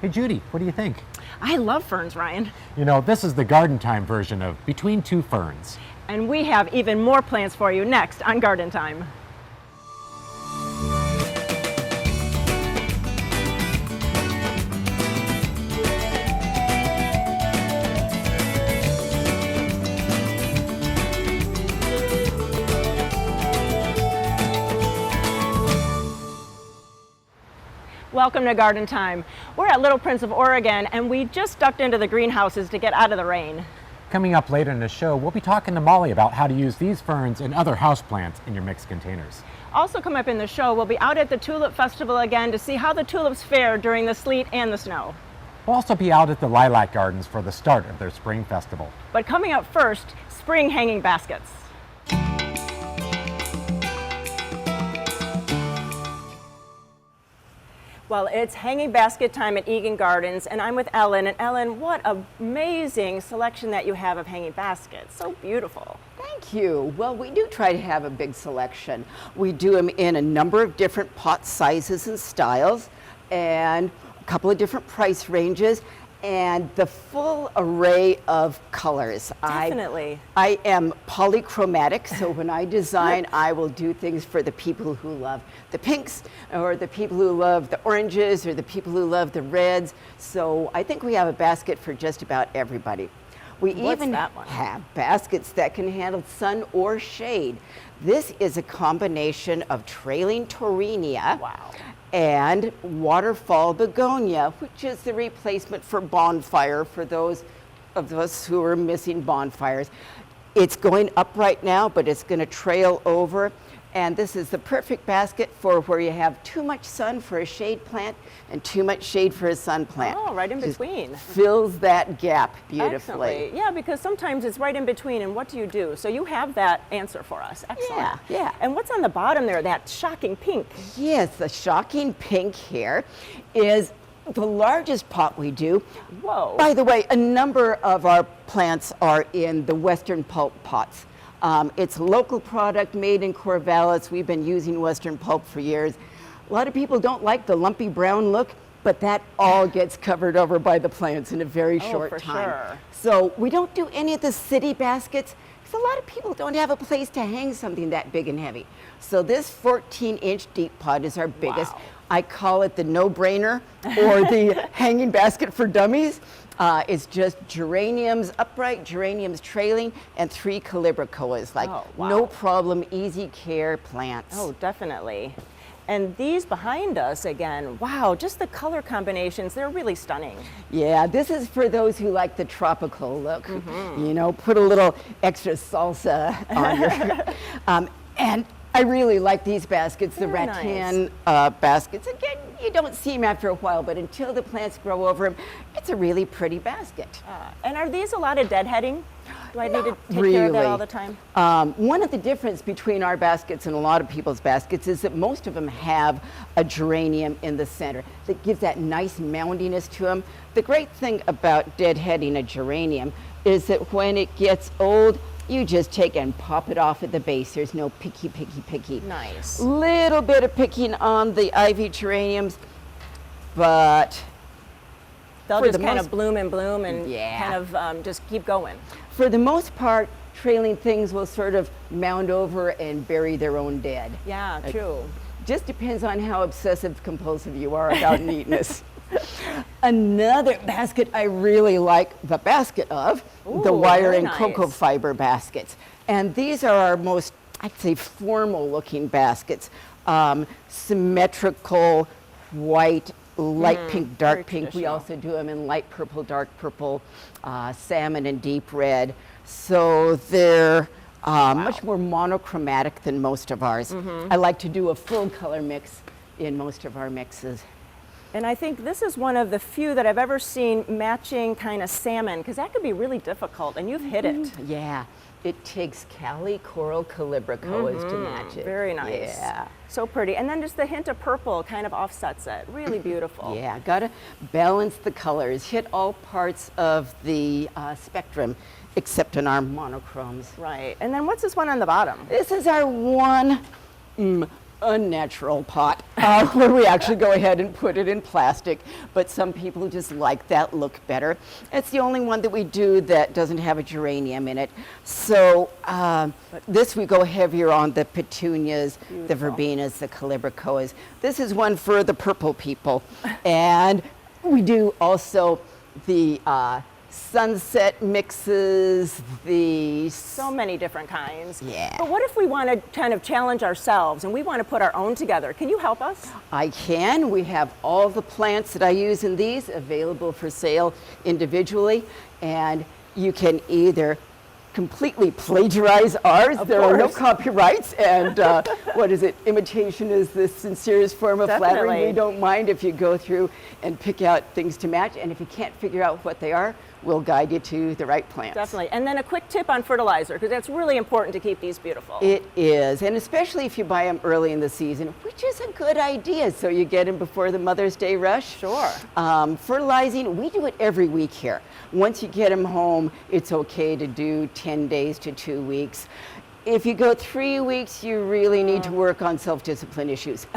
Hey Judy, what do you think? I love ferns, Ryan. You know, this is the garden time version of Between Two Ferns. And we have even more plants for you next on Garden Time. Welcome to Garden Time. We're at Little Prince of Oregon and we just ducked into the greenhouses to get out of the rain. Coming up later in the show, we'll be talking to Molly about how to use these ferns and other houseplants in your mixed containers. Also come up in the show, we'll be out at the Tulip Festival again to see how the tulips fare during the sleet and the snow. We'll also be out at the Lilac Gardens for the start of their spring festival. But coming up first, spring hanging baskets. Well, it's hanging basket time at Egan Gardens, and I'm with Ellen. And Ellen, what an amazing selection that you have of hanging baskets. So beautiful. Thank you. Well, we do try to have a big selection. We do them in a number of different pot sizes and styles, and a couple of different price ranges, and the full array of colors. Definitely. I am polychromatic, so when I design, I will do things for the people who love the pinks, or the people who love the oranges, or the people who love the reds. So I think we have a basket for just about everybody. We even have baskets that can handle sun or shade. This is a combination of trailing Torrinia. Wow. And waterfall begonia, which is the replacement for bonfire for those of us who are missing bonfires. It's going up right now, but it's going to trail over. And this is the perfect basket for where you have too much sun for a shade plant and too much shade for a sun plant. Oh, right in between. Fills that gap beautifully. Excellent. Yeah, because sometimes it's right in between, and what do you do? So you have that answer for us. Excellent. Yeah. And what's on the bottom there, that shocking pink? Yes, the shocking pink here is the largest pot we do. Whoa. By the way, a number of our plants are in the Western pulp pots. It's a local product made in Corvallis. We've been using Western pulp for years. A lot of people don't like the lumpy brown look, but that all gets covered over by the plants in a very short time. Sure. So we don't do any of the city baskets because a lot of people don't have a place to hang something that big and heavy. So this 14-inch deep pot is our biggest. Wow. I call it the no-brainer or the hanging basket for dummies. It's just geraniums upright, geraniums trailing, and 3 calibricoas. Like, no problem, easy care plants. Oh, definitely. And these behind us, again, wow, just the color combinations, they're really stunning. Yeah, this is for those who like the tropical look. You know, put a little extra salsa on your... and I really like these baskets, the rattan baskets. Again, you don't see them after a while, but until the plants grow over them, it's a really pretty basket. And are these a lot of deadheading? Do I need to take really care of that all the time? One of the difference between our baskets and a lot of people's baskets is that most of them have a geranium in the center that gives that nice moundiness to them. The great thing about deadheading a geranium is that when it gets old, you just take and pop it off at the base. There's no picky. Nice. Little bit of picking on the ivy geraniums, but they'll just kind of bloom and kind of just keep going. For the most part, trailing things will sort of mound over and bury their own dead. Yeah, true. Just depends on how obsessive compulsive you are about neatness. Another basket I really like the basket of, the wire and cocoa fiber baskets. And these are our most, I'd say, formal looking baskets. Symmetrical, white, light pink, dark pink. We also do them in light purple, dark purple, salmon and deep red. So they're much more monochromatic than most of ours. I like to do a full color mix in most of our mixes. And I think this is one of the few that I've ever seen matching kind of salmon, because that could be really difficult, and you've hit it. Yeah, it takes Cali Coral Calibricoas to match it. Very nice. Yeah. So pretty. And then just the hint of purple kind of offsets it. Really beautiful. Yeah, gotta balance the colors, hit all parts of the spectrum, except in our monochromes. Right. And then what's this one on the bottom? This is our one unnatural pot where we actually go ahead and put it in plastic, but some people just like that look better. It's the only one that we do that doesn't have a geranium in it. So this we go heavier on the petunias, the verbenas, the calibrachoas. This is one for the purple people. And we do also the sunset mixes, so many different kinds. Yeah. But what if we want to kind of challenge ourselves and we want to put our own together? Can you help us? I can. We have all the plants that I use in these available for sale individually, and you can either completely plagiarize ours. There are no copyrights, and what is it? Imitation is the sincerest form of flattery. We don't mind if you go through and pick out things to match, and if you can't figure out what they are, we'll guide you to the right plants. Definitely. And then a quick tip on fertilizer, because that's really important to keep these beautiful. It is, and especially if you buy them early in the season, which is a good idea, so you get them before the Mother's Day rush. Sure. Fertilizing, we do it every week here. Once you get them home, it's okay to do 10 days to 2 weeks. If you go 3 weeks, you really need to work on self-discipline issues.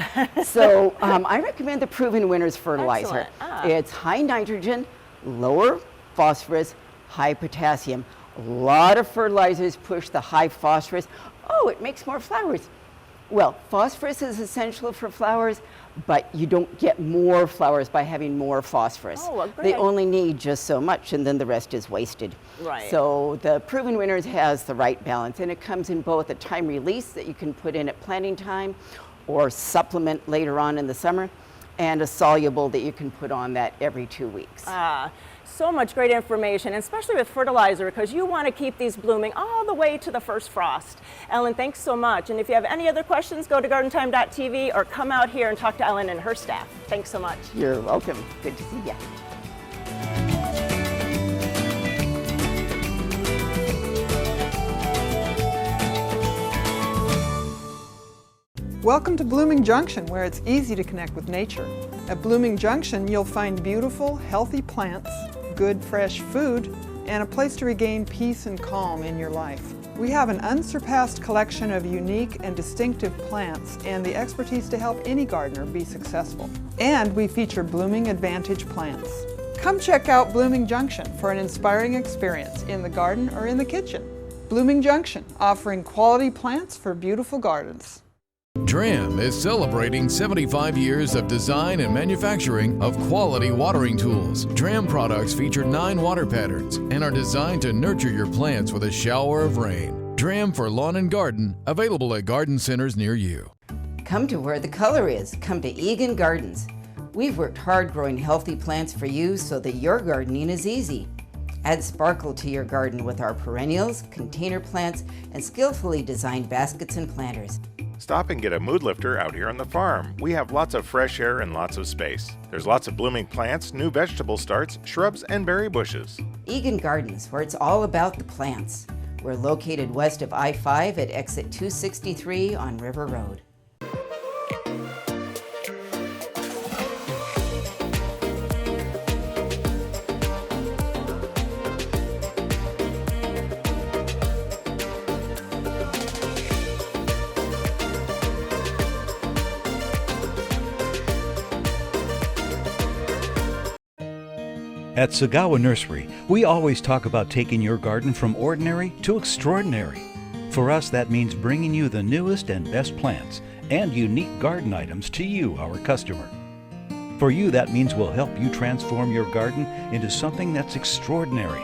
So I recommend the Proven Winners fertilizer. It's high nitrogen, lower phosphorus, high potassium. A lot of fertilizers push the high phosphorus. Oh, it makes more flowers. Well, phosphorus is essential for flowers, but you don't get more flowers by having more phosphorus. Oh, well, they only need just so much, and then the rest is wasted. Right. So the Proven Winners has the right balance, and it comes in both a time release that you can put in at planting time or supplement later on in the summer, and a soluble that you can put on that every 2 weeks. So much great information, and especially with fertilizer, because you want to keep these blooming all the way to the first frost. Ellen, thanks so much. And if you have any other questions, go to gardentime.tv or come out here and talk to Ellen and her staff. Thanks so much. You're welcome. Good to see you. Welcome to Blooming Junction, where it's easy to connect with nature. At Blooming Junction, you'll find beautiful, healthy plants, good, fresh food, and a place to regain peace and calm in your life. We have an unsurpassed collection of unique and distinctive plants and the expertise to help any gardener be successful. And we feature Blooming Advantage plants. Come check out Blooming Junction for an inspiring experience in the garden or in the kitchen. Blooming Junction, offering quality plants for beautiful gardens. DRAM is celebrating 75 years of design and manufacturing of quality watering tools. DRAM products feature 9 water patterns and are designed to nurture your plants with a shower of rain. DRAM for lawn and garden, available at garden centers near you. Come to where the color is. Come to Egan Gardens. We've worked hard growing healthy plants for you so that your gardening is easy. Add sparkle to your garden with our perennials, container plants, and skillfully designed baskets and planters. Stop and get a mood lifter out here on the farm. We have lots of fresh air and lots of space. There's lots of blooming plants, new vegetable starts, shrubs, and berry bushes. Egan Gardens, where it's all about the plants. We're located west of I-5 at exit 263 on River Road. At Sagawa Nursery, we always talk about taking your garden from ordinary to extraordinary. For us, that means bringing you the newest and best plants and unique garden items to you, our customer. For you, that means we'll help you transform your garden into something that's extraordinary.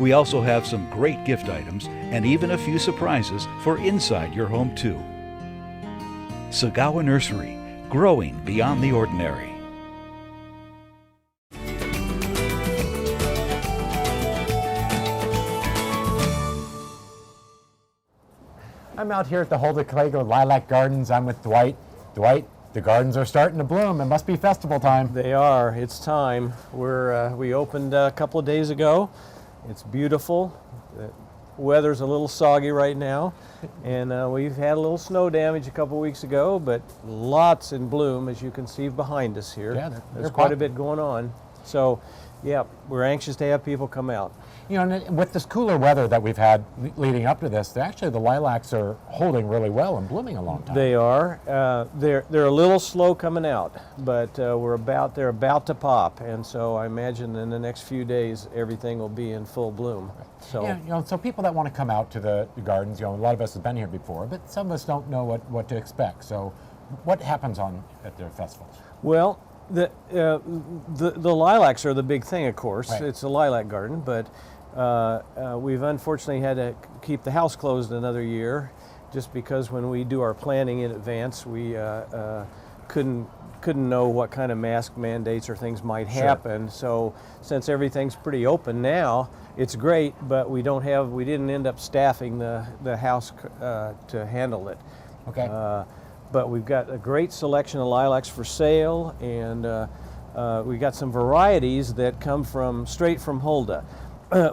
We also have some great gift items and even a few surprises for inside your home, too. Sagawa Nursery, growing beyond the ordinary. I'm out here at the Hulda Kleger Lilac Gardens. I'm with Dwight. Dwight, the gardens are starting to bloom. It must be festival time. They are. It's time. We opened a couple of days ago. It's beautiful. The weather's a little soggy right now, and we've had a little snow damage a couple of weeks ago, but lots in bloom, as you can see behind us here. Yeah, there's quite a bit going on. So Yeah, we're anxious to have people come out. You know, and with this cooler weather that we've had leading up to this, actually the lilacs are holding really well and blooming a long time. They are. They're a little slow coming out, but they're about to pop, and so I imagine in the next few days everything will be in full bloom. So yeah, you know, so people that want to come out to the gardens, you know, a lot of us have been here before, but some of us don't know what to expect. So, what happens at their festivals? well, the lilacs are the big thing, of course. Right. It's a lilac garden, but we've unfortunately had to keep the house closed another year, just because when we do our planning in advance, we couldn't know what kind of mask mandates or things might happen. So since everything's pretty open now, it's great, but we didn't end up staffing the house to handle it. Okay. But we've got a great selection of lilacs for sale, and we got some varieties that come straight from Hulda.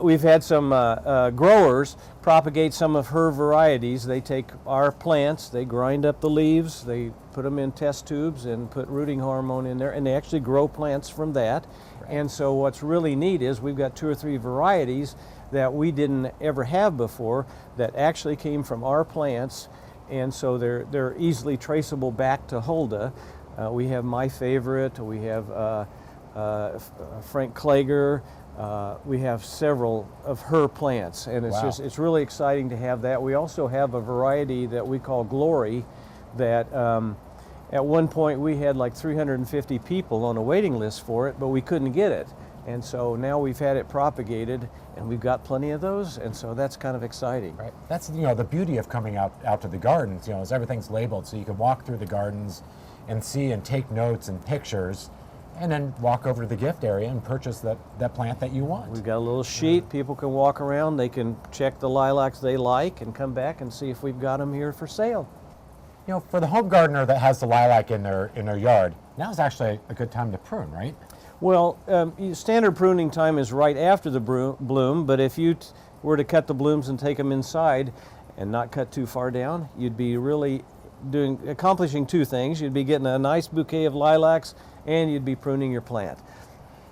We've had some growers propagate some of her varieties. They take our plants, they grind up the leaves, they put them in test tubes and put rooting hormone in there, and they actually grow plants from that. Right. And so what's really neat is we've got 2 or 3 varieties that we didn't ever have before that actually came from our plants, and so they're easily traceable back to Hulda. We have my favorite, we have Frank Kleger. We have several of her plants, and it's really exciting to have that. We also have a variety that we call Glory that at one point we had like 350 people on a waiting list for it, but we couldn't get it. And so now we've had it propagated, and we've got plenty of those, and so that's kind of exciting. Right. That's, you know, the beauty of coming out to the gardens, you know, is everything's labeled, so you can walk through the gardens and see and take notes and pictures, and then walk over to the gift area and purchase that plant that you want. We've got a little sheet. People can walk around. They can check the lilacs they like and come back and see if we've got them here for sale. You know, for the home gardener that has the lilac in their yard, now is actually a good time to prune, right? Well, standard pruning time is right after the bloom, but if you were to cut the blooms and take them inside and not cut too far down, you'd be really accomplishing 2 things. You'd be getting a nice bouquet of lilacs, and you'd be pruning your plant.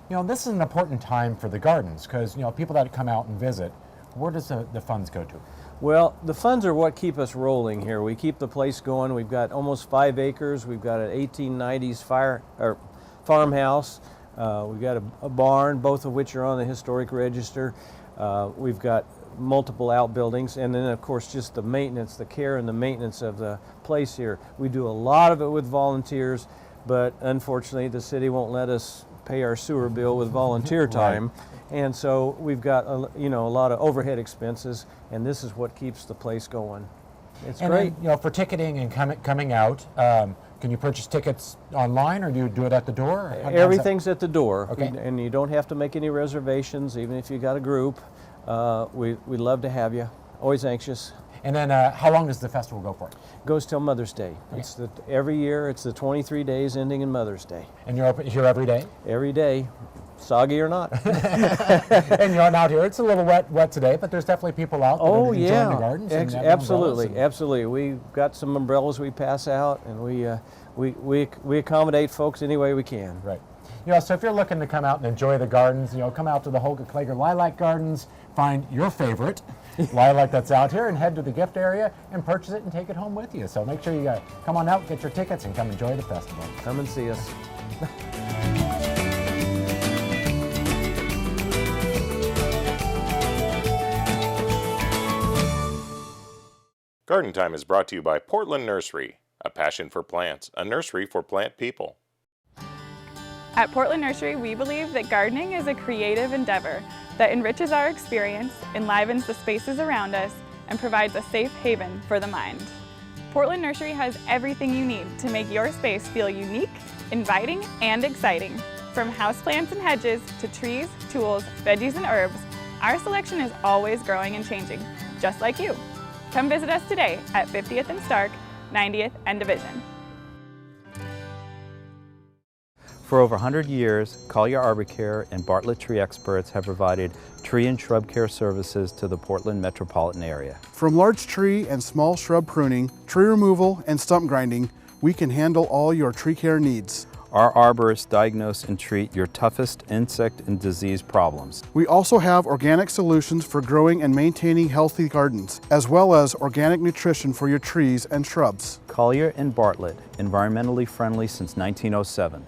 You know, this is an important time for the gardens because, you know, people that come out and visit, where does the funds go to? Well, the funds are what keep us rolling here. We keep the place going. We've got almost 5 acres. We've got an 1890s farmhouse. We've got a barn, both of which are on the historic register. We've got multiple outbuildings, and then of course just the maintenance, the care and the maintenance of the place here. We do a lot of it with volunteers, but unfortunately the city won't let us pay our sewer bill with volunteer time. Right. And so we've got a lot of overhead expenses, and this is what keeps the place going. It's great. Then, you know, for ticketing and coming out, can you purchase tickets online, or do you do it at the door? Everything's at the door. Okay. And you don't have to make any reservations, even if you got a group. We'd love to have you. Always anxious. And then how long does the festival go for? Goes till Mother's Day. Okay. Every year, it's the 23 days ending in Mother's Day. And you're open here every day? Every day, soggy or not. And you're out here. It's a little wet today, but there's definitely people out that are enjoying the gardens. Absolutely. We've got some umbrellas we pass out, and we accommodate folks any way we can. Right. You know, so if you're looking to come out and enjoy the gardens, you know, come out to the Hulda Kleger Lilac Gardens, find your favorite lilac that's out here, and head to the gift area and purchase it and take it home with you. So make sure you come on out, get your tickets, and come enjoy the festival. Come and see us. Garden Time is brought to you by Portland Nursery, a passion for plants, a nursery for plant people. At Portland Nursery, we believe that gardening is a creative endeavor that enriches our experience, enlivens the spaces around us, and provides a safe haven for the mind. Portland Nursery has everything you need to make your space feel unique, inviting, and exciting. From houseplants and hedges to trees, tools, veggies, and herbs, our selection is always growing and changing, just like you. Come visit us today at 50th and Stark, 90th and Division. For over 100 years, Collier Arbor Care and Bartlett Tree Experts have provided tree and shrub care services to the Portland metropolitan area. From large tree and small shrub pruning, tree removal, and stump grinding, we can handle all your tree care needs. Our arborists diagnose and treat your toughest insect and disease problems. We also have organic solutions for growing and maintaining healthy gardens, as well as organic nutrition for your trees and shrubs. Collier and Bartlett, environmentally friendly since 1907.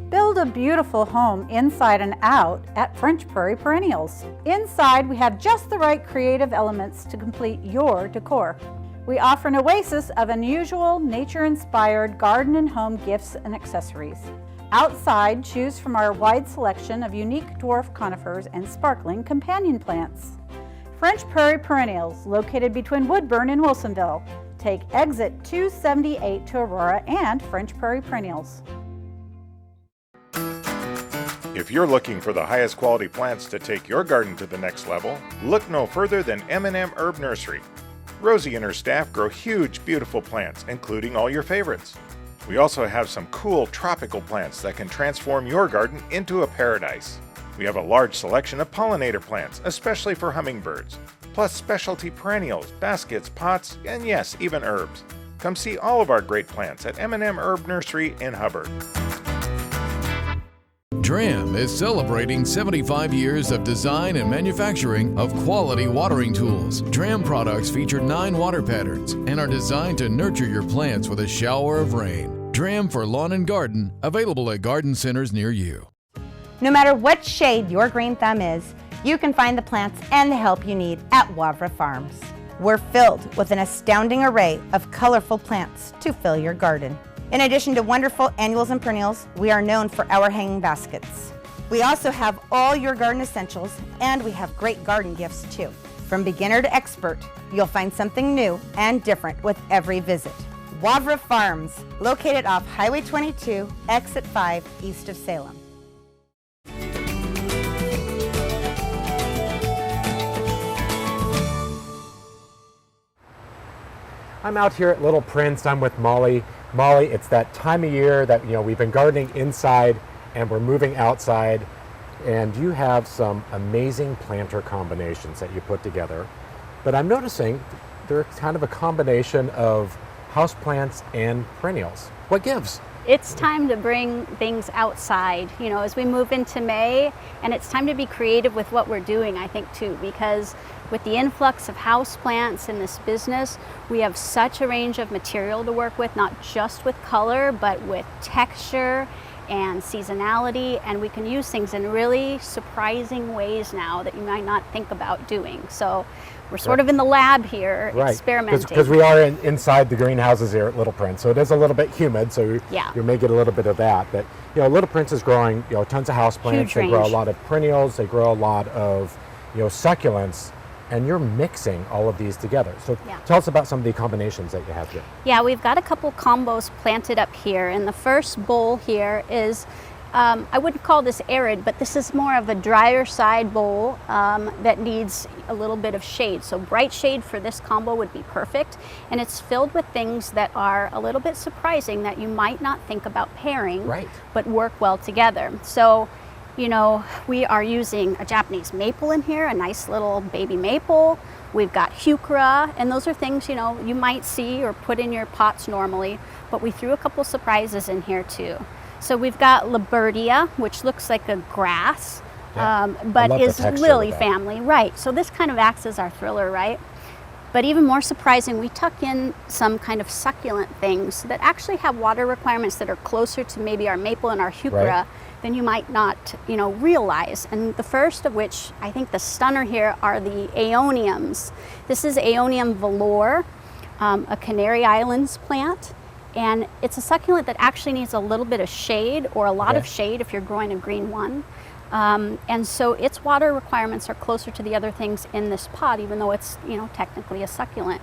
Build a beautiful home inside and out at French Prairie Perennials. Inside, we have just the right creative elements to complete your decor. We offer an oasis of unusual, nature-inspired garden and home gifts and accessories. Outside, choose from our wide selection of unique dwarf conifers and sparkling companion plants. French Prairie Perennials, located between Woodburn and Wilsonville. Take exit 278 to Aurora and French Prairie Perennials. If you're looking for the highest quality plants to take your garden to the next level, look no further than Eminem Herb Nursery. Rosie and her staff grow huge, beautiful plants, including all your favorites. We also have some cool tropical plants that can transform your garden into a paradise. We have a large selection of pollinator plants, especially for hummingbirds, plus specialty perennials, baskets, pots, and yes, even herbs. Come see all of our great plants at Eminem Herb Nursery in Hubbard. DRAM is celebrating 75 years of design and manufacturing of quality watering tools. DRAM products feature 9 water patterns and are designed to nurture your plants with a shower of rain. DRAM for lawn and garden, available at garden centers near you. No matter what shade your green thumb is, you can find the plants and the help you need at Wavra Farms. We're filled with an astounding array of colorful plants to fill your garden. In addition to wonderful annuals and perennials, we are known for our hanging baskets. We also have all your garden essentials, and we have great garden gifts too. From beginner to expert, you'll find something new and different with every visit. Wavra Farms, located off Highway 22, exit 5, east of Salem. I'm out here at Little Prince. I'm with Molly. Molly, it's that time of year that we've been gardening inside and we're moving outside, and you have some amazing planter combinations that you put together. But I'm noticing they're kind of a combination of houseplants and perennials. What gives? It's time to bring things outside, as we move into May, and it's time to be creative with what we're doing, I think, too, because with the influx of houseplants in this business, we have such a range of material to work with, not just with color, but with texture and seasonality, and we can use things in really surprising ways now that you might not think about doing. So we're sort of in the lab here, experimenting. Because we are inside the greenhouses here at Little Prince, so it is a little bit humid, so you may get a little bit of that. But Little Prince is growing tons of houseplants. They grow a lot of perennials. They grow a lot of succulents. And you're mixing all of these together. So tell us about some of the combinations that you have here. Yeah, we've got a couple combos planted up here. And the first bowl here is, I wouldn't call this arid, but this is more of a drier side bowl that needs a little bit of shade. So bright shade for this combo would be perfect. And it's filled with things that are a little bit surprising that you might not think about pairing, but work well together. So we are using a Japanese maple in here, a nice little baby maple. We've got heuchera, and those are things, you might see or put in your pots normally, but we threw a couple surprises in here too. So we've got Libertia, which looks like a grass, but is lily family, so this kind of acts as our thriller, But even more surprising, we tuck in some kind of succulent things that actually have water requirements that are closer to maybe our maple and our heuchera than you might not, realize. And the first of which, I think the stunner here, are the Aeoniums. This is Aeonium Velour, a Canary Islands plant. And it's a succulent that actually needs a little bit of shade, or a lot of shade if you're growing a green one. And so its water requirements are closer to the other things in this pot, even though it's, technically a succulent.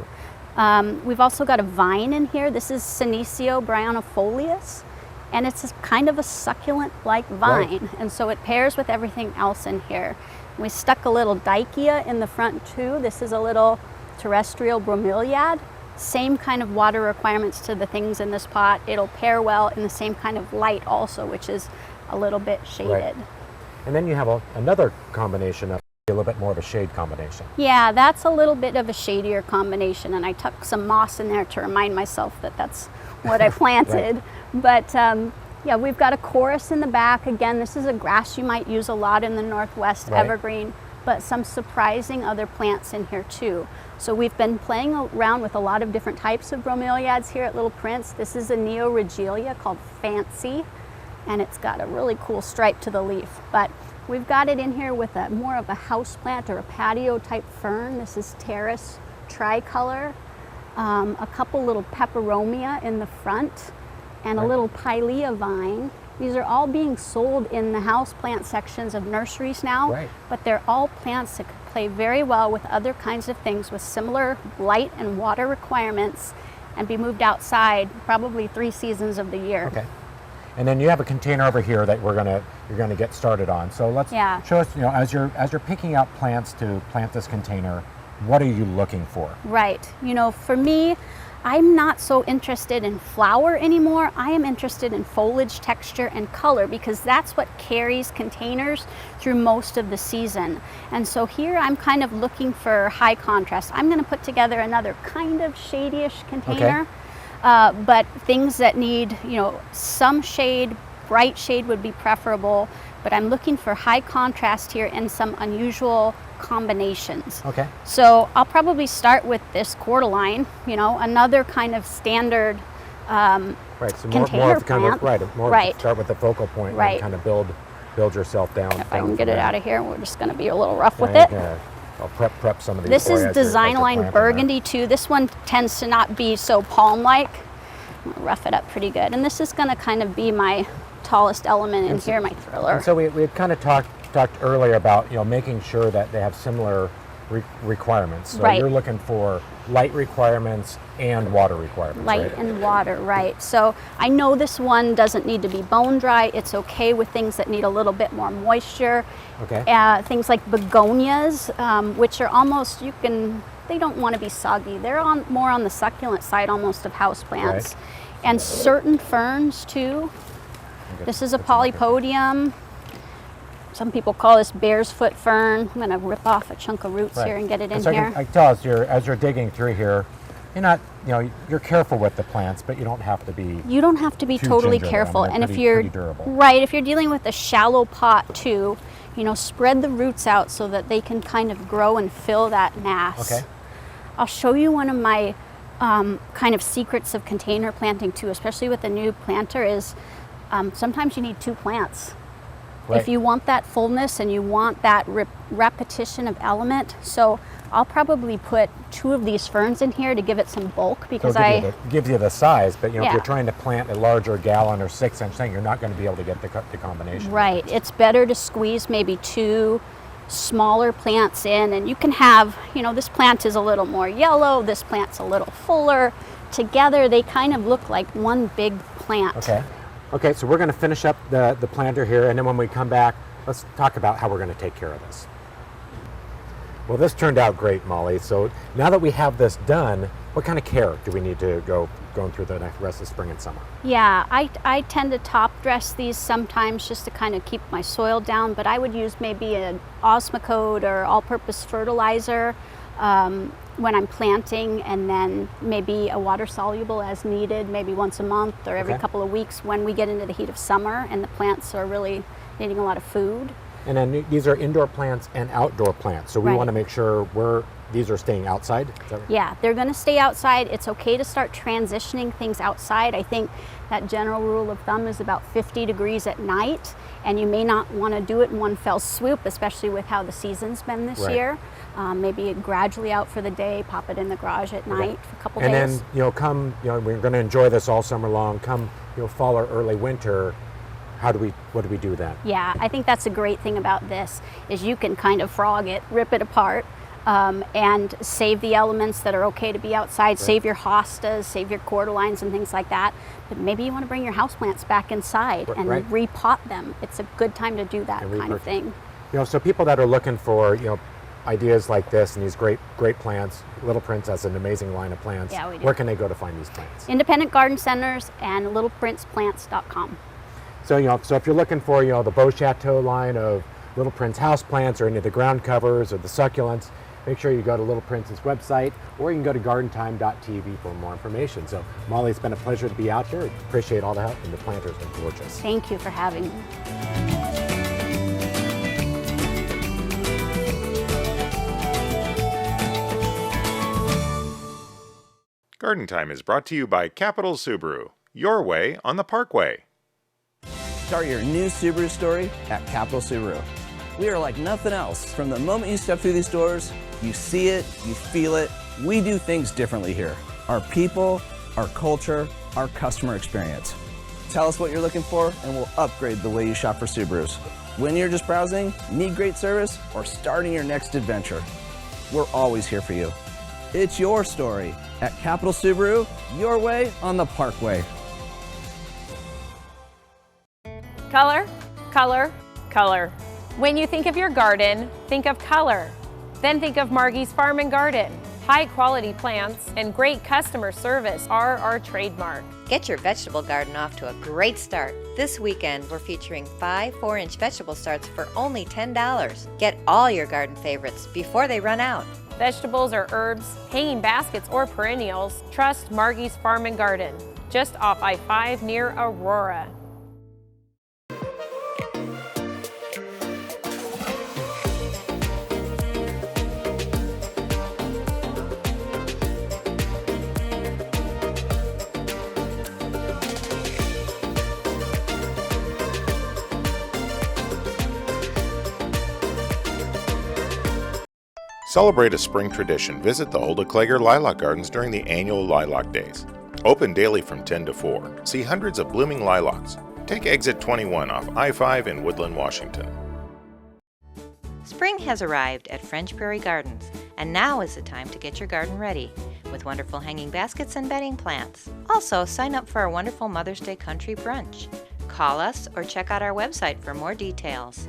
We've also got a vine in here. This is Senecio Brionofoleus, and it's kind of a succulent-like vine. And so it pairs with everything else in here. We stuck a little Dicea in the front too. This is a little terrestrial bromeliad. Same kind of water requirements to the things in this pot. It'll pair well in the same kind of light also, which is a little bit shaded. And then you have another combination of a little bit more of a shade combination. Yeah, that's a little bit of a shadier combination, and I tucked some moss in there to remind myself that that's what I planted. But Yeah, we've got a chorus in the back. Again, this is a grass you might use a lot in the Northwest, Right. evergreen, but some surprising other plants in here too. So we've been playing around with a lot of different types of bromeliads here at Little Prince. This is a neoregelia called Fancy, and it's got a really cool stripe to the leaf. But we've got it in here with a more of a house plant or a patio type fern. This is Terrace Tricolor. A couple little peperomia in the front, and a little pilea vine. These are all being sold in the house plant sections of nurseries now, Right. but they're all plants that could play very well with other kinds of things with similar light and water requirements and be moved outside probably 3 seasons of the year. Okay. And then you have a container over here that you're gonna get started on. So let's show us, as you're picking out plants to plant this container, what are you looking for? Right. For me, I'm not so interested in flower anymore. I am interested in foliage, texture, and color because that's what carries containers through most of the season. And so here I'm kind of looking for high contrast. I'm going to put together another kind of shady-ish container, but things that need, some shade, bright shade would be preferable, but I'm looking for high contrast here and some unusual combinations. Okay. So I'll probably start with this cordyline, another kind of standard Right. So container more of kind of plant. more Right. start with the focal point Right. and kind of build yourself down. If I can get it out of here, we're just going to be a little rough with Yeah, it. yeah. I'll prep some of these. This for is you as you're Design Line planting Burgundy too. This one tends to not be so palm-like. I'm gonna rough it up pretty good. And this is going to kind of be my tallest element in here, my thriller. And so we had kind of talked earlier about making sure that they have similar requirements. So Right. you're looking for light requirements and water requirements. Light right? and water, right. So I know this one doesn't need to be bone dry. It's okay with things that need a little bit more moisture. Okay. Things like begonias, which are almost, they don't want to be soggy. They're more on the succulent side almost of houseplants. Right. And certain ferns too. This is a polypodium. Some people call this bear's foot fern. I'm going to rip off a chunk of roots here and get it in so here. I can tell as you're digging through here, you're not, you're careful with the plants, but you don't have to be. You don't have to be too totally gingerly. careful. I mean, And they're if you're pretty durable. right, if you're dealing with a shallow pot too, spread the roots out so that they can kind of grow and fill that mass. Okay. I'll show you one of my kind of secrets of container planting too, especially with a new planter, is sometimes you need 2 plants. Right. If you want that fullness and you want that repetition of element. So I'll probably put 2 of these ferns in here to give it some bulk because So it gives you the size, but if Yeah. you're trying to plant a larger gallon or 6-inch thing, you're not going to be able to get the combination. Right, it's better to squeeze maybe 2 smaller plants in, and you can have, this plant is a little more yellow, this plant's a little fuller. Together they kind of look like one big plant. Okay, so we're going to finish up the planter here, and then when we come back, let's talk about how we're going to take care of this. Well, this turned out great, Molly. So now that we have this done, what kind of care do we need to going through the rest of spring and summer? Yeah, I tend to top dress these sometimes just to kind of keep my soil down, but I would use maybe an Osmocote or all-purpose fertilizer when I'm planting, and then maybe a water soluble as needed, maybe once a month or every couple of weeks when we get into the heat of summer and the plants are really needing a lot of food. And then these are indoor plants and outdoor plants, so we want to make sure these are staying outside. Is that right? Yeah, they're going to stay outside. It's okay to start transitioning things outside. I think that general rule of thumb is about 50 degrees at night, and you may not want to do it in one fell swoop, especially with how the season's been this year. Maybe gradually out for the day, pop it in the garage at night for a couple days. And then, we're going to enjoy this all summer long. Come, fall or early winter, what do we do then? Yeah, I think that's a great thing about this, is you can kind of frog it, rip it apart, and save the elements that are okay to be outside, save your hostas, save your cordylines and things like that. But maybe you want to bring your houseplants back inside and repot them. It's a good time to do that kind of thing. So people that are looking for, ideas like this and these great plants, Little Prince has an amazing line of plants. Yeah, we do. Where can they go to find these plants? Independent garden centers and littleprinceplants.com. So so if you're looking for the Beau Chateau line of Little Prince house plants or any of the ground covers or the succulents, make sure you go to Little Prince's website, or you can go to gardentime.tv for more information. So Molly, it's been a pleasure to be out here. Appreciate all the help, and the planters are gorgeous. Thank you for having me. Garden Time is brought to you by Capital Subaru, your way on the Parkway. Start your new Subaru story at Capital Subaru. We are like nothing else. From the moment you step through these doors, you see it, you feel it. We do things differently here. Our people, our culture, our customer experience. Tell us what you're looking for and we'll upgrade the way you shop for Subarus. When you're just browsing, need great service, or starting your next adventure, we're always here for you. It's your story at Capital Subaru, your way on the Parkway. Color, color, color. When you think of your garden, think of color. Then think of Margie's Farm and Garden. High quality plants and great customer service are our trademark. Get your vegetable garden off to a great start. This weekend, we're featuring 5 4-inch vegetable starts for only $10. Get all your garden favorites before they run out. Vegetables or herbs, hanging baskets or perennials, trust Margie's Farm and Garden, just off I-5 near Aurora. Celebrate a spring tradition. Visit the Hulda Kleger Lilac Gardens during the annual Lilac Days. Open daily from 10 to 4. See hundreds of blooming lilacs. Take exit 21 off I-5 in Woodland, Washington. Spring has arrived at French Prairie Gardens, and now is the time to get your garden ready with wonderful hanging baskets and bedding plants. Also, sign up for our wonderful Mother's Day Country Brunch. Call us or check out our website for more details.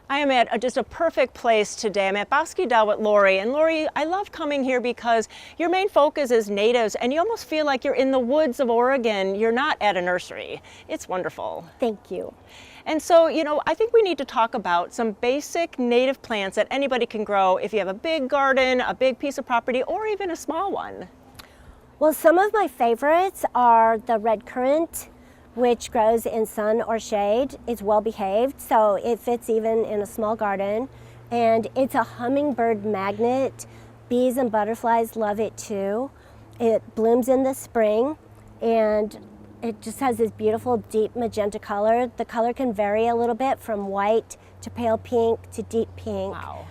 I am at just a perfect place today. I'm at Bosque Dell with Lori. And Lori, I love coming here because your main focus is natives and you almost feel like you're in the woods of Oregon. You're not at a nursery. It's wonderful. Thank you. And so, I think we need to talk about some basic native plants that anybody can grow if you have a big garden, a big piece of property, or even a small one. Well, some of my favorites are the red currant, which grows in sun or shade. It's well behaved, so it fits even in a small garden. And it's a hummingbird magnet. Bees and butterflies love it too. It blooms in the spring and it just has this beautiful deep magenta color. The color can vary a little bit from white to pale pink to deep pink. Wow.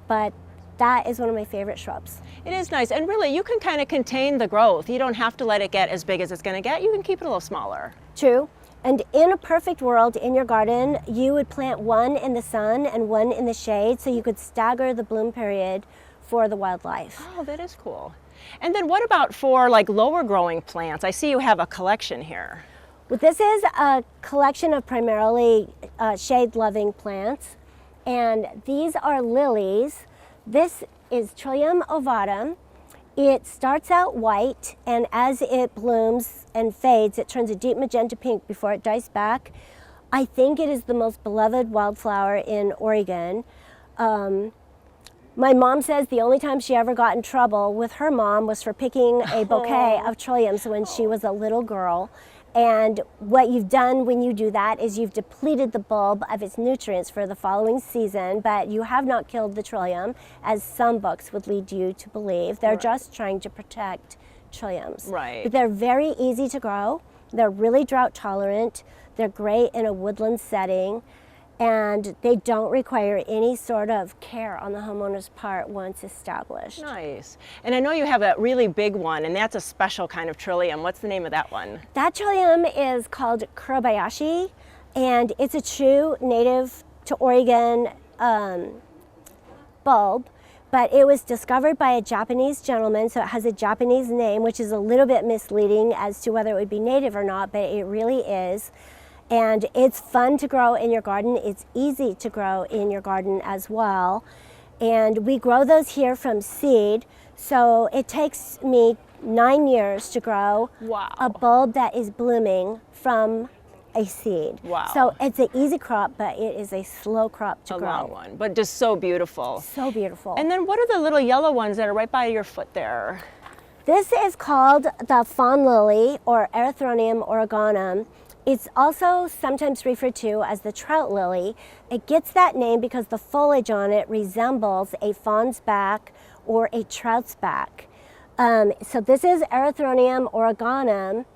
But that is one of my favorite shrubs. It is nice, and really you can kind of contain the growth. You don't have to let it get as big as it's going to get. You can keep it a little smaller. True. And in a perfect world in your garden, you would plant one in the sun and one in the shade so you could stagger the bloom period for the wildlife. Oh, that is cool. And then what about for like lower growing plants? I see you have a collection here. Well, this is a collection of primarily shade-loving plants, and these are lilies. This is Trillium Ovatum. It starts out white, and as it blooms and fades, it turns a deep magenta pink before it dies back. I think it is the most beloved wildflower in Oregon. My mom says the only time she ever got in trouble with her mom was for picking a bouquet of trilliums when she was a little girl. And what you've done when you do that is you've depleted the bulb of its nutrients for the following season, but you have not killed the trillium, as some books would lead you to believe. They're just trying to protect trilliums. Right. But they're very easy to grow. They're really drought tolerant. They're great in a woodland setting. And they don't require any sort of care on the homeowner's part once established. Nice. And I know you have a really big one, and that's a special kind of trillium. What's the name of that one? That trillium is called Kurabayashi, and it's a true native to Oregon bulb, but it was discovered by a Japanese gentleman, so it has a Japanese name, which is a little bit misleading as to whether it would be native or not, but it really is. And it's fun to grow in your garden. It's easy to grow in your garden as well. And we grow those here from seed. So it takes me 9 years to grow a bulb that is blooming from a seed. Wow. So it's an easy crop, but it is a slow crop to A grow. long one, but just so beautiful. So beautiful. And then what are the little yellow ones that are right by your foot there? This is called the Fawn lily, or Aerothronium Oregonum. It's also sometimes referred to as the trout lily. It gets that name because the foliage on it resembles a fawn's back or a trout's back. So this is Erythronium Oregonum,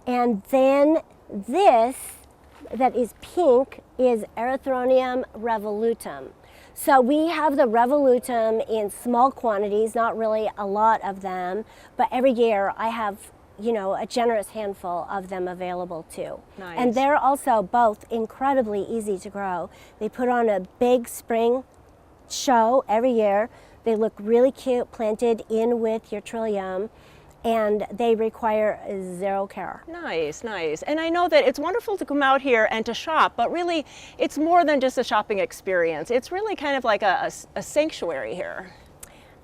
and then this that is pink is Erythronium Revolutum. So we have the Revolutum in small quantities, not really a lot of them, but every year I have, you know, a generous handful of them available too. Nice. And they're also both incredibly easy to grow. They put on a big spring show every year. They look really cute planted in with your Trillium, and they require zero care. Nice, nice. And I know that it's wonderful to come out here and to shop, but really it's more than just a shopping experience. It's really kind of like a sanctuary here.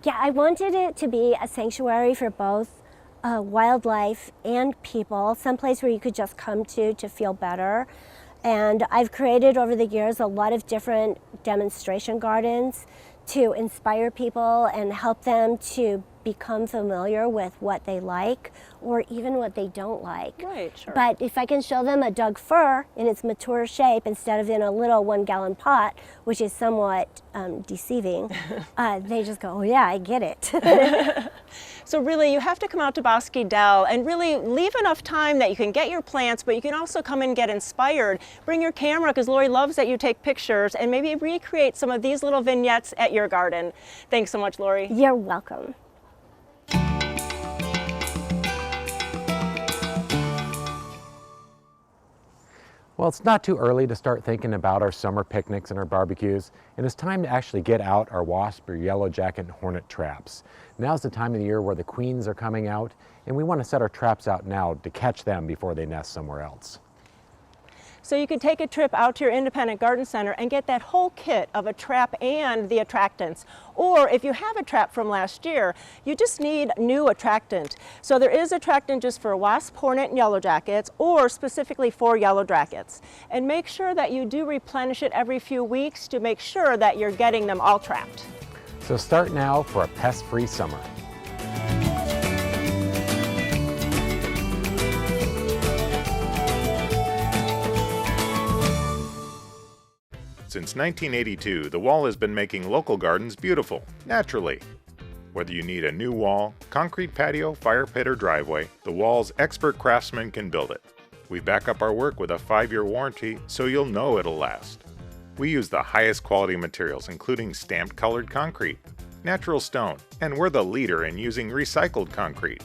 Yeah, I wanted it to be a sanctuary for both wildlife and people, someplace where you could just come to feel better. And I've created over the years a lot of different demonstration gardens to inspire people and help them to become familiar with what they like or even what they don't like. Right, sure. But if I can show them a Doug fir in its mature shape instead of in a little 1-gallon pot, which is somewhat deceiving, they just go, oh yeah, I get it. So really you have to come out to Bosque Dell and really leave enough time that you can get your plants, but you can also come and get inspired. Bring your camera, because Lori loves that you take pictures, and maybe recreate some of these little vignettes at your garden. Thanks so much, Lori. You're welcome. Well, it's not too early to start thinking about our summer picnics and our barbecues, and it's time to actually get out our Wasp or Yellowjacket and Hornet traps. Now's the time of the year where the queens are coming out, and we want to set our traps out now to catch them before they nest somewhere else. So you could take a trip out to your independent garden center and get that whole kit of a trap and the attractants. Or if you have a trap from last year, you just need new attractant. So there is attractant just for Wasp, Hornet, and Yellowjackets, or specifically for Yellowjackets. And make sure that you do replenish it every few weeks to make sure that you're getting them all trapped. So start now for a pest-free summer. Since 1982, the Wall has been making local gardens beautiful, naturally. Whether you need a new wall, concrete patio, fire pit, or driveway, the Wall's expert craftsmen can build it. We back up our work with a 5-year warranty, so you'll know it'll last. We use the highest quality materials, including stamped colored concrete, natural stone, and we're the leader in using recycled concrete.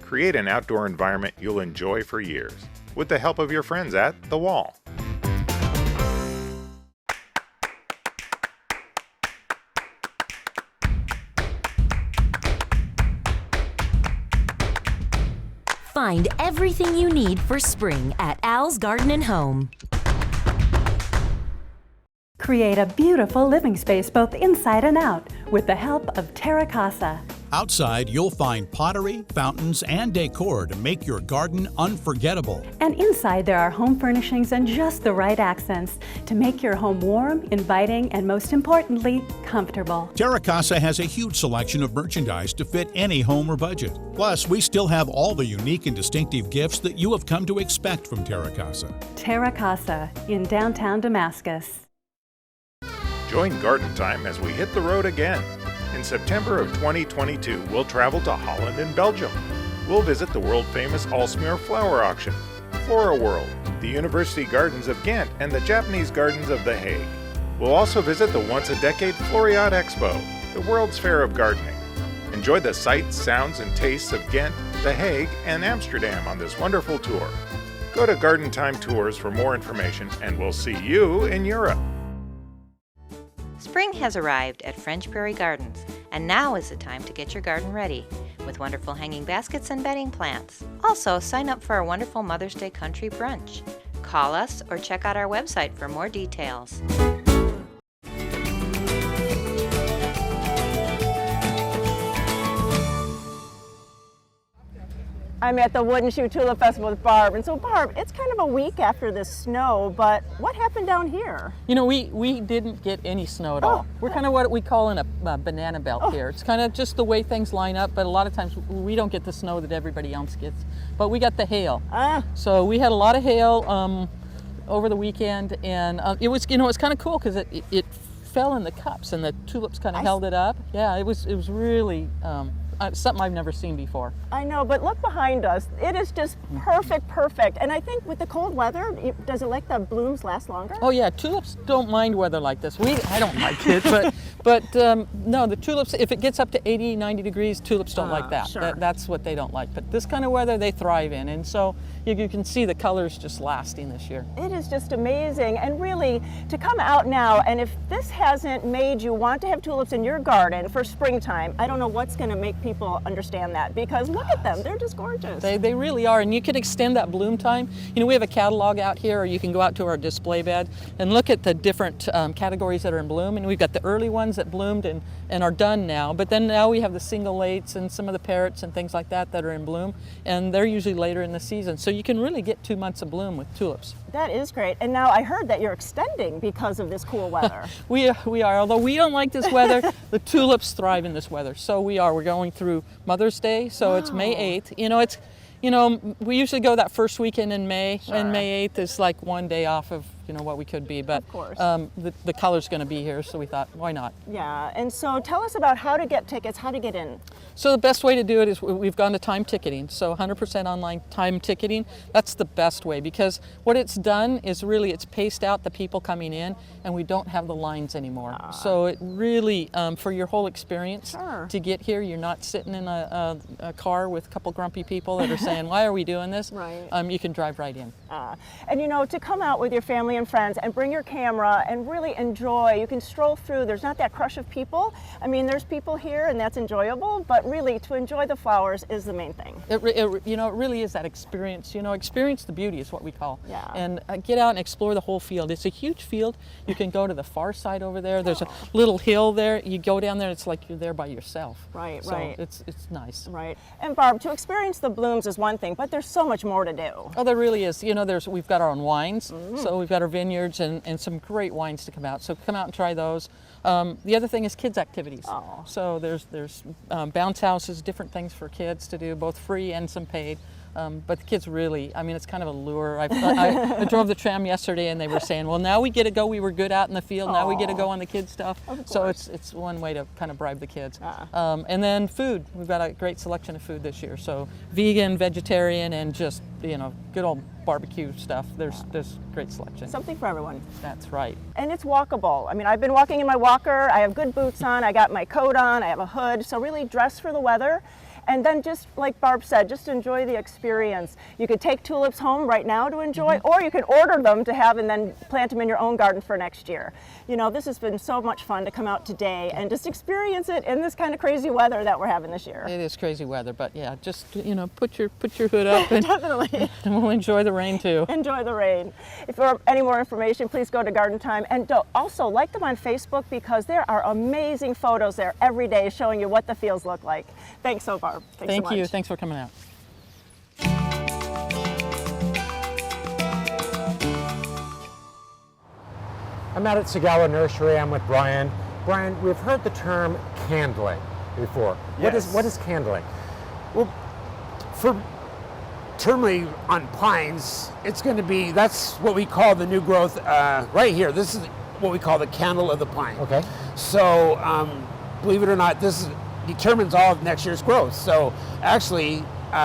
Create an outdoor environment you'll enjoy for years, with the help of your friends at The Wall. Find everything you need for spring at Al's Garden & Home. Create a beautiful living space both inside and out with the help of Terra Casa. Outside, you'll find pottery, fountains, and decor to make your garden unforgettable. And inside, there are home furnishings and just the right accents to make your home warm, inviting, and most importantly, comfortable. Terra Casa has a huge selection of merchandise to fit any home or budget. Plus, we still have all the unique and distinctive gifts that you have come to expect from Terra Casa. Terra Casa in downtown Damascus. Join Garden Time as we hit the road again. In September of 2022, we'll travel to Holland and Belgium. We'll visit the world-famous Aalsmeer Flower Auction, Flora World, the University Gardens of Ghent, and the Japanese Gardens of The Hague. We'll also visit the once-a-decade Floriade Expo, the World's Fair of Gardening. Enjoy the sights, sounds, and tastes of Ghent, The Hague, and Amsterdam on this wonderful tour. Go to Garden Time Tours for more information, and we'll see you in Europe. Spring has arrived at French Prairie Gardens, and now is the time to get your garden ready with wonderful hanging baskets and bedding plants. Also, sign up for our wonderful Mother's Day Country Brunch. Call us or check out our website for more details. I'm at the Wooden Shoe Tulip Festival with Barb. And so Barb, it's kind of a week after the snow, but what happened down here? You know, we didn't get any snow at all. We're kind of what we call in a banana belt here. It's kind of just the way things line up, but a lot of times we don't get the snow that everybody else gets. But we got the hail. So we had a lot of hail over the weekend, and it was, you know, it's kind of cool because it fell in the cups and the tulips kind of held it up. Yeah, it was really something I've never seen before. I know, but look behind us. It is just perfect. And I think with the cold weather, does it let the blooms last longer? Oh yeah, tulips don't mind weather like this. I don't like it, but no, the tulips, if it gets up to 80, 90 degrees, tulips don't like that. Sure. That's what they don't like. But this kind of weather, they thrive in. And so you can see the colors just lasting this year. It is just amazing. And really, to come out now, and if this hasn't made you want to have tulips in your garden for springtime, I don't know what's going to make people understand that, because look at them, they're just gorgeous. They really are, and you can extend that bloom time. You know, we have a catalog out here, or you can go out to our display bed and look at the different categories that are in bloom, and we've got the early ones that bloomed and are done now, but then now we have the single lates and some of the parrots and things like that are in bloom, and they're usually later in the season, so you can really get 2 months of bloom with tulips. That is great. And now I heard that you're extending because of this cool weather. We are, although we don't like this weather, the tulips thrive in this weather. So we're going through Mother's Day, so it's May 8th. We usually go that first weekend in May, and May 8th is like one day off of what we could be, but the color's going to be here, so we thought, why not? Yeah, and so tell us about how to get tickets, how to get in. So the best way to do it is we've gone to time ticketing, so 100% online time ticketing. That's the best way, because what it's done is really it's paced out the people coming in, and we don't have the lines anymore. So it really, for your whole experience to get here, you're not sitting in a car with a couple grumpy people that are saying, why are we doing this? Right. You can drive right in. And to come out with your family and friends and bring your camera and really enjoy, you can stroll through, there's not that crush of people. I mean, there's people here and that's enjoyable, but really to enjoy the flowers is the main thing. It really is that experience. Experience the beauty is what we call. Yeah. And get out and explore the whole field. It's a huge field. You can go to the far side over there. There's a little hill there. You go down there, it's like you're there by yourself. Right, so right. It's nice. Right. And Barb, to experience the blooms is one thing, but there's so much more to do. Oh, there really is. We've got our own wines, so we've got our vineyards and some great wines to come out. So come out and try those. The other thing is kids activities. So there's bounce houses, different things for kids to do, both free and some paid. But the kids really, it's kind of a lure. I drove the tram yesterday and they were saying, well, now we get to go, we were good out in the field, now we get to go on the kids stuff. So it's one way to kind of bribe the kids. And then food, we've got a great selection of food this year. So vegan, vegetarian, and just, good old barbecue stuff. There's great selection. Something for everyone. That's right. And it's walkable. I've been walking in my walker, I have good boots on, I got my coat on, I have a hood, so really dress for the weather. And then just like Barb said, just enjoy the experience. You could take tulips home right now to enjoy, or you can order them to have and then plant them in your own garden for next year. This has been so much fun to come out today and just experience it in this kind of crazy weather that we're having this year. It is crazy weather, but yeah, just put your hood up and, definitely. And we'll enjoy the rain too. Enjoy the rain. If you have any more information, please go to Garden Time, and also like them on Facebook, because there are amazing photos there every day showing you what the fields look like. Thanks so far. Thank so much. you. Thanks for coming out. I'm out at Garland Nursery. I'm with Brian. Brian, we've heard the term candling before. Yes. What is candling? Well, for termly on pines, it's going to be, that's what we call the new growth right here. This is what we call the candle of the pine. Okay. So, believe it or not, this determines all of next year's growth. So actually,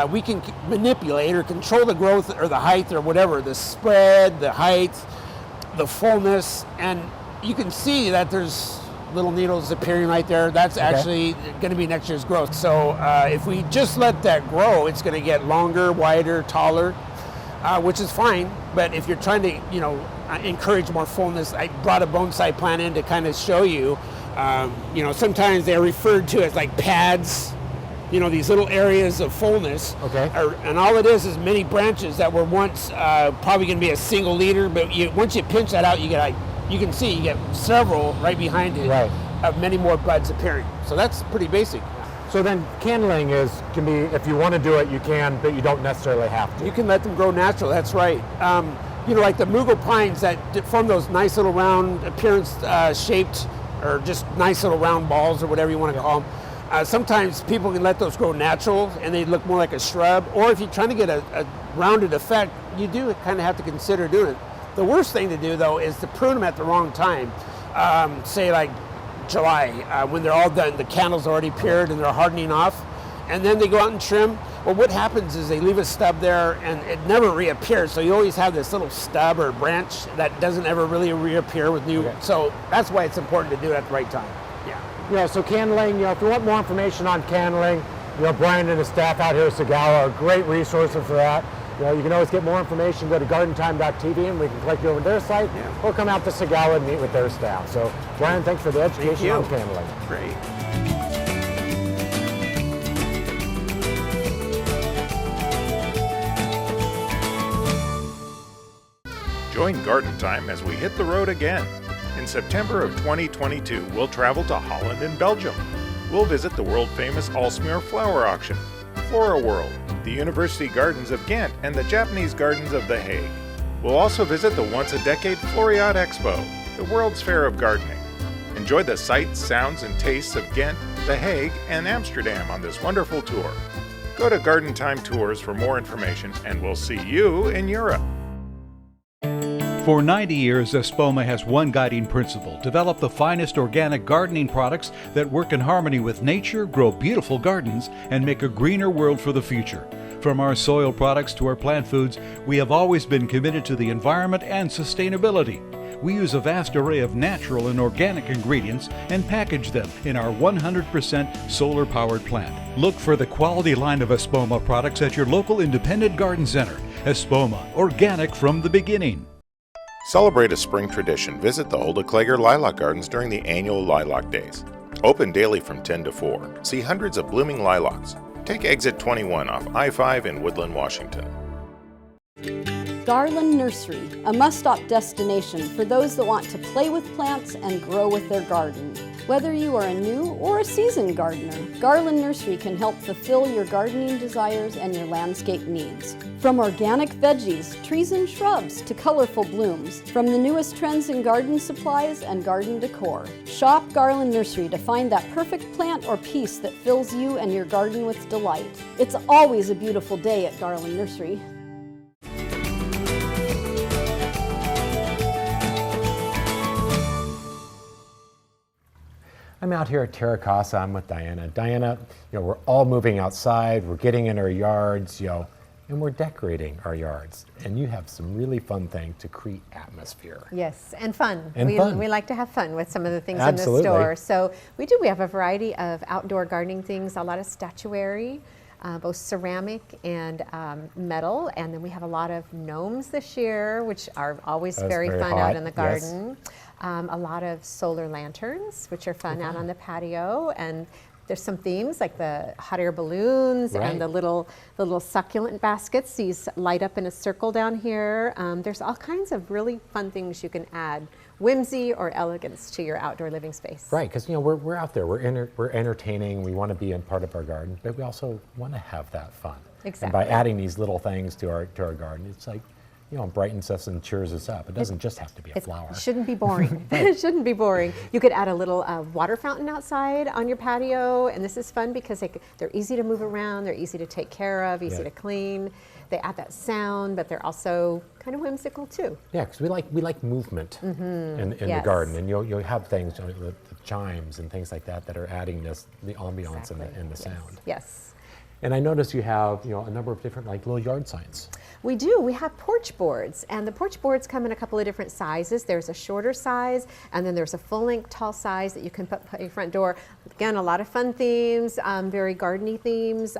we can manipulate or control the growth or the height or whatever, the spread, the height, the fullness, and you can see that there's little needles appearing right there. That's actually going to be next year's growth. So if we just let that grow, it's going to get longer, wider, taller, which is fine. But if you're trying to, encourage more fullness, I brought a bonsai plant in to kind of show you. Sometimes they're referred to as like pads, these little areas of fullness. Okay. And all it is many branches that were once probably going to be a single leader, but once you pinch that out, you can see you get several right behind it of many more buds appearing. So that's pretty basic. So then candling can be, if you want to do it, you can, but you don't necessarily have to. You can let them grow natural, that's right. You know, like the mughal pines that form those nice little round appearance shaped, or just nice little round balls or whatever you want to call them. Sometimes people can let those grow natural and they look more like a shrub, or if you're trying to get a rounded effect, you do kind of have to consider doing it. The worst thing to do though is to prune them at the wrong time. Say like July, when they're all done, the candles already appeared and they're hardening off, and then they go out and trim. Well, what happens is they leave a stub there and it never reappears, so you always have this little stub or branch that doesn't ever really reappear with new. Okay. So that's why it's important to do it at the right time. Yeah, so candling, if you want more information on candling, Brian and his staff out here at Sagala are great resources for that. You can always get more information, go to gardentime.tv and we can collect you over their site, or come out to Sagala and meet with their staff. So Brian, thanks for the education on candling. Great. Join Garden Time as we hit the road again. In September of 2022, we'll travel to Holland and Belgium. We'll visit the world-famous Aalsmeer flower auction, Flora World, the University Gardens of Ghent, and the Japanese Gardens of The Hague. We'll also visit the once-a-decade Floriade Expo, the World's Fair of Gardening. Enjoy the sights, sounds, and tastes of Ghent, The Hague, and Amsterdam on this wonderful tour. Go to Garden Time Tours for more information, and we'll see you in Europe. For 90 years, Espoma has one guiding principle: develop the finest organic gardening products that work in harmony with nature, grow beautiful gardens, and make a greener world for the future. From our soil products to our plant foods, we have always been committed to the environment and sustainability. We use a vast array of natural and organic ingredients and package them in our 100% solar-powered plant. Look for the quality line of Espoma products at your local independent garden center. Espoma, organic from the beginning. Celebrate a spring tradition. Visit the Hulda Kleger Lilac Gardens during the annual Lilac Days. Open daily from 10 to 4. See hundreds of blooming lilacs. Take exit 21 off I-5 in Woodland, Washington. Garland Nursery, a must-stop destination for those that want to play with plants and grow with their garden. Whether you are a new or a seasoned gardener, Garland Nursery can help fulfill your gardening desires and your landscape needs. From organic veggies, trees and shrubs to colorful blooms, from the newest trends in garden supplies and garden decor. Shop Garland Nursery to find that perfect plant or piece that fills you and your garden with delight. It's always a beautiful day at Garland Nursery. I'm out here at Terra Casa. I'm with Diana. Diana, we're all moving outside. We're getting in our yards, and we're decorating our yards. And you have some really fun things to create atmosphere. Yes, and fun. And we like to have fun with some of the things Absolutely. in the store. So we have a variety of outdoor gardening things, a lot of statuary, both ceramic and metal. And then we have a lot of gnomes this year, which are always very fun hot. out in the garden. Yes. A lot of solar lanterns, which are fun out on the patio, and there's some themes like the hot air balloons and the little succulent baskets. These light up in a circle down here. There's all kinds of really fun things you can add whimsy or elegance to your outdoor living space. Right, because we're out there, we're entertaining, we want to be in part of our garden, but we also want to have that fun. Exactly. And by adding these little things to our garden, it's like, brightens us and cheers us up. It doesn't just have to be a flower. It shouldn't be boring. It shouldn't be boring. You could add a little water fountain outside on your patio, and this is fun because they're easy to move around, they're easy to take care of, easy to clean. They add that sound, but they're also kind of whimsical too. Yeah, because we like movement in the garden, and you'll have things, the chimes and things like that are adding the ambiance and the sound. Yes. And I noticed you have a number of different little yard signs. We do. We have porch boards, and the porch boards come in a couple of different sizes. There's a shorter size, and then there's a full-length tall size that you can put at your front door. Again, a lot of fun themes, very gardeny themes,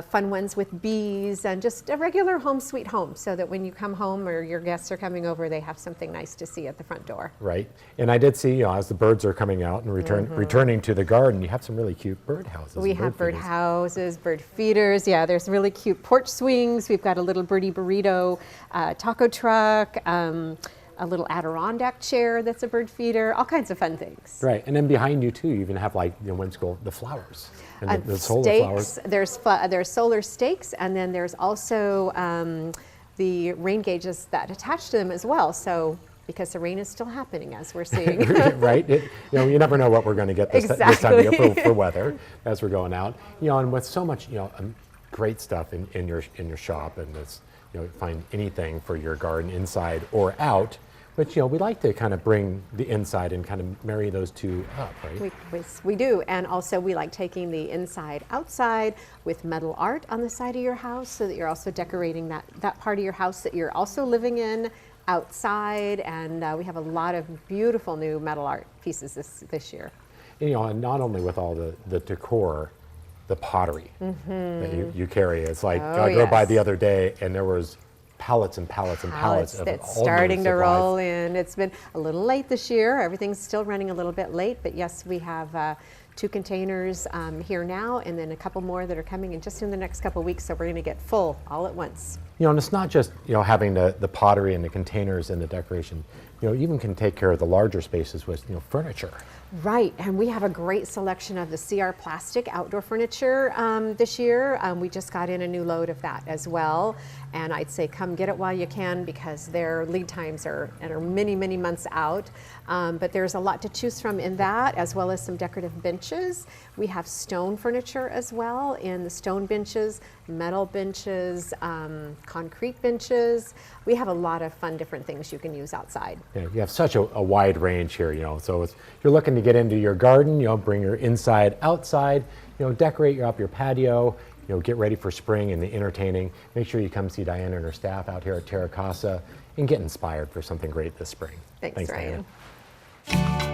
fun ones with bees, and just a regular home sweet home, so that when you come home or your guests are coming over, they have something nice to see at the front door. Right. And I did see, as the birds are coming out and returning to the garden, you have some really cute bird houses. We have bird houses, bird feeders. Yeah, there's really cute porch swings. We've got a little birdie burrito taco truck. a little Adirondack chair that's a bird feeder, all kinds of fun things. Right, and then behind you too, you even have like, whimsical, the flowers. And the solar flowers. There's solar stakes, and then there's also the rain gauges that attach to them as well. So because the rain is still happening, as we're seeing. Right, you never know what we're going to get this time of year for weather as we're going out. And with so much great stuff in your shop, and this find anything for your garden inside or out. But we like to kind of bring the inside and kind of marry those two up, right? We do, and also we like taking the inside outside with metal art on the side of your house, so that you're also decorating that part of your house that you're also living in outside. And we have a lot of beautiful new metal art pieces this year. And not only with all the decor, the pottery that you carry. It's like I drove by the other day, and there was pallets and pallets and pallets of that's all starting to supplies. roll in. It's been a little late this year. Everything's still running a little bit late, but yes, we have 2 containers here now, and then a couple more that are coming in just in the next couple weeks. So we're going to get full all at once. And it's not just having the pottery and the containers and the decoration. You even can take care of the larger spaces with furniture. Right, and we have a great selection of the CR plastic outdoor furniture this year. We just got in a new load of that as well, and I'd say come get it while you can, because their lead times are many, many months out. But there's a lot to choose from in that, as well as some decorative benches. We have stone furniture as well, in the stone benches, metal benches, concrete benches. We have a lot of fun different things you can use outside. Yeah, you have such a wide range here, so if you're looking to get into your garden, bring your inside outside, decorate up your patio, get ready for spring and the entertaining. Make sure you come see Diana and her staff out here at Terra Casa and get inspired for something great this spring. Thanks Ryan. Diana.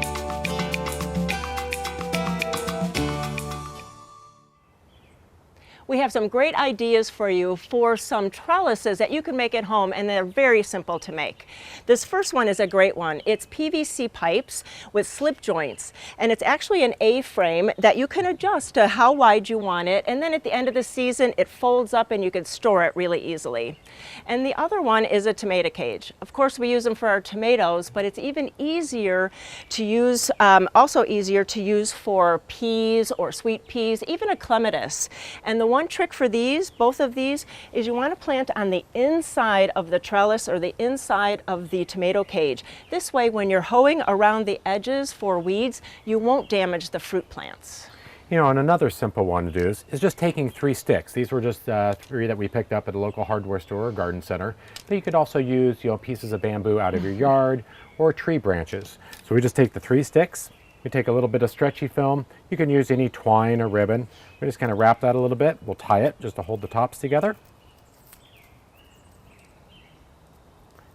We have some great ideas for you for some trellises that you can make at home, and they're very simple to make. This first one is a great one. It's PVC pipes with slip joints, and it's actually an A-frame that you can adjust to how wide you want it, and then at the end of the season it folds up and you can store it really easily. And the other one is a tomato cage. Of course we use them for our tomatoes, but it's even easier to use, also easier to use for peas or sweet peas, even a clematis. And the one trick for these, both of these, is you want to plant on the inside of the trellis or the inside of the tomato cage. This way, when you're hoeing around the edges for weeds, you won't damage the fruit plants. And another simple one to do is just taking 3 sticks. These were just 3 that we picked up at a local hardware store or garden center. But you could also use pieces of bamboo out of your yard or tree branches. So we just take the 3 sticks. We take a little bit of stretchy film. You can use any twine or ribbon. We just kind of wrap that a little bit. We'll tie it just to hold the tops together.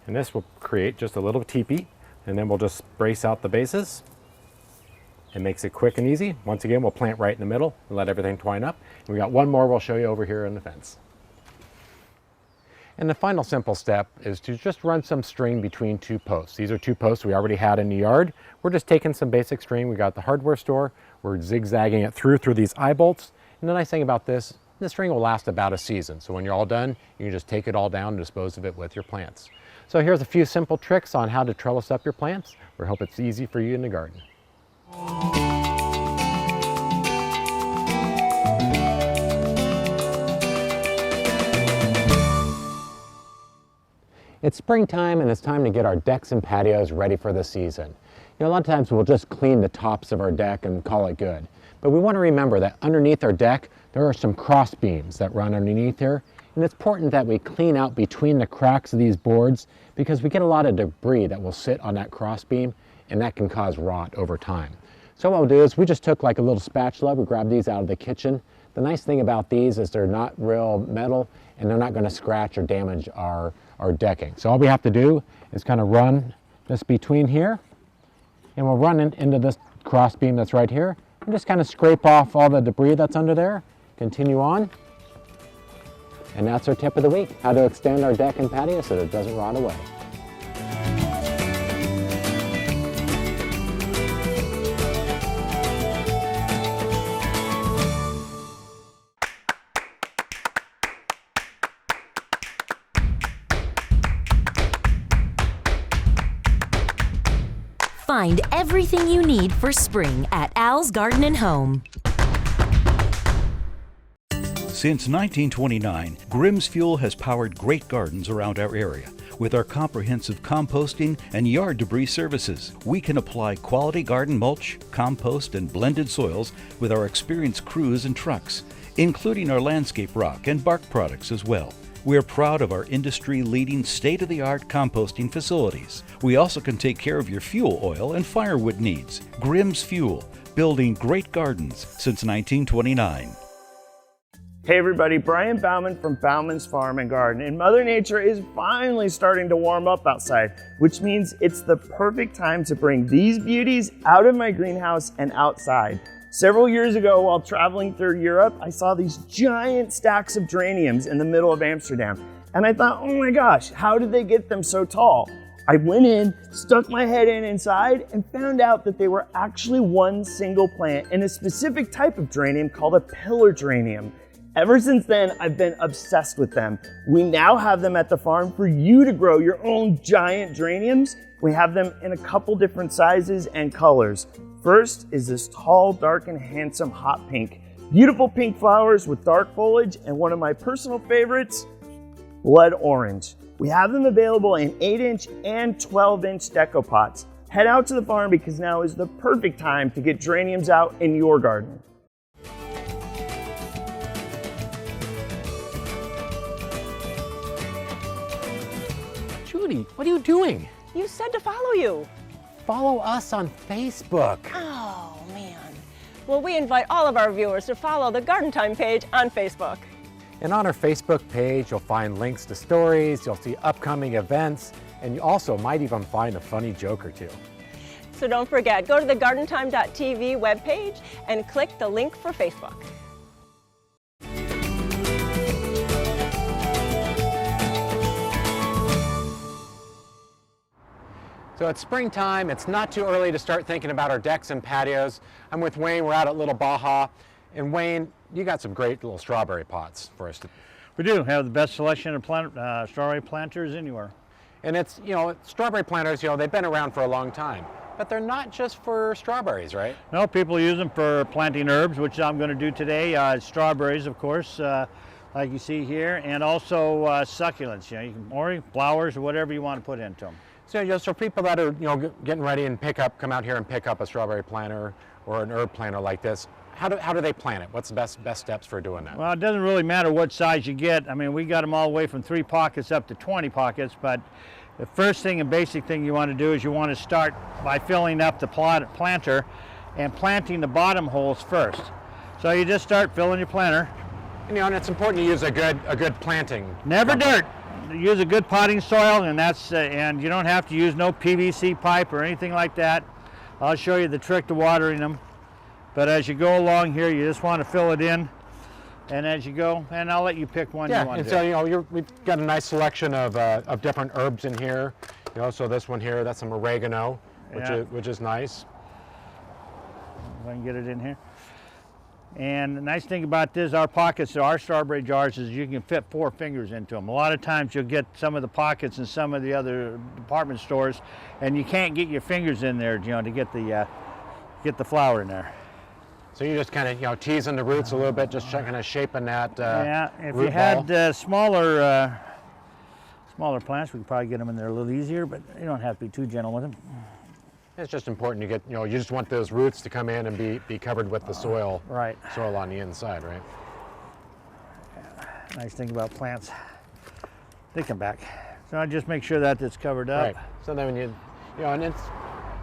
And this will create just a little teepee, and then we'll just brace out the bases. It makes it quick and easy. Once again, we'll plant right in the middle and let everything twine up. And we got one more we'll show you over here on the fence. And the final simple step is to just run some string between 2 posts. These are 2 posts we already had in the yard. We're just taking some basic string we got at the hardware store. We're zigzagging it through these eye bolts. And the nice thing about this, the string will last about a season. So when you're all done, you can just take it all down and dispose of it with your plants. So here's a few simple tricks on how to trellis up your plants. We hope it's easy for you in the garden. It's springtime, and it's time to get our decks and patios ready for the season. A lot of times we'll just clean the tops of our deck and call it good. But we want to remember that underneath our deck, there are some cross beams that run underneath here. And it's important that we clean out between the cracks of these boards, because we get a lot of debris that will sit on that cross beam, and that can cause rot over time. So what we'll do is we just took like a little spatula, we grabbed these out of the kitchen. The nice thing about these is they're not real metal, and they're not going to scratch or damage our decking. So all we have to do is kind of run this between here, and we'll run into this cross beam that's right here, and just kind of scrape off all the debris that's under there. Continue on. And that's our tip of the week, how to extend our deck and patio so that it doesn't rot away. Find everything you need for spring at Al's Garden and Home. Since 1929, Grimm's Fuel has powered great gardens around our area. With our comprehensive composting and yard debris services, we can apply quality garden mulch, compost, and blended soils with our experienced crews and trucks, including our landscape rock and bark products as well. We're proud of our industry-leading state-of-the-art composting facilities. We also can take care of your fuel oil and firewood needs. Grimm's Fuel, building great gardens since 1929. Hey everybody, Brian Bauman from Bauman's Farm and Garden, and Mother Nature is finally starting to warm up outside, which means it's the perfect time to bring these beauties out of my greenhouse and outside. Several years ago, while traveling through Europe, I saw these giant stacks of geraniums in the middle of Amsterdam, and I thought, oh my gosh, how did they get them so tall? I went in, stuck my head inside, and found out that they were actually one single plant in a specific type of geranium called a pillar geranium. Ever since then, I've been obsessed with them. We now have them at the farm for you to grow your own giant geraniums. We have them in a couple different sizes and colors. First is this tall, dark, and handsome hot pink. Beautiful pink flowers with dark foliage, and one of my personal favorites, blood orange. We have them available in 8-inch and 12-inch deco pots. Head out to the farm because now is the perfect time to get geraniums out in your garden. Judy, what are you doing? You said to follow you. Follow us on Facebook. Oh, man. Well, we invite all of our viewers to follow the Garden Time page on Facebook. And on our Facebook page, you'll find links to stories, you'll see upcoming events, and you also might even find a funny joke or two. So don't forget, go to the gardentime.tv webpage and click the link for Facebook. So it's springtime, it's not too early to start thinking about our decks and patios. I'm with Wayne, we're out at Little Baja. And Wayne, you got some great little strawberry pots for us. We do have the best selection of strawberry planters anywhere. And it's, strawberry planters, they've been around for a long time. But they're not just for strawberries, right? No, people use them for planting herbs, which I'm going to do today. Strawberries, of course, like you see here, and also succulents, or flowers or whatever you want to put into them. So people that are, getting ready and come out here and pick up a strawberry planter or an herb planter like this, how do they plant it? What's the best steps for doing that? Well, it doesn't really matter what size you get. I mean, we got them all the way from 3 pockets up to 20 pockets, but the first thing and basic thing you want to do is you want to start by filling up the planter and planting the bottom holes first. So you just start filling your planter. And it's important to use a good planting. Never dirt. Use a good potting soil, and and you don't have to use no PVC pipe or anything like that. I'll show you the trick to watering them. But as you go along here, you just want to fill it in, and as you go, and I'll let you pick one you want to do. So we've got a nice selection of different herbs in here. So this one here, that's some oregano, which is nice. If I can get it in here. And the nice thing about this, our pockets, our strawberry jars, is you can fit 4 fingers into them. A lot of times you'll get some of the pockets in some of the other department stores, and you can't get your fingers in there, to get the flower in there. So you just kind of, teasing the roots a little bit, just kind of shaping that yeah, if root you had smaller plants, we could probably get them in there a little easier, but you don't have to be too gentle with them. It's just important to get, you just want those roots to come in and be covered with the soil. Right. Soil on the inside, right? Yeah. Nice thing about plants, they come back. So I just make sure that it's covered up. Right. So then when and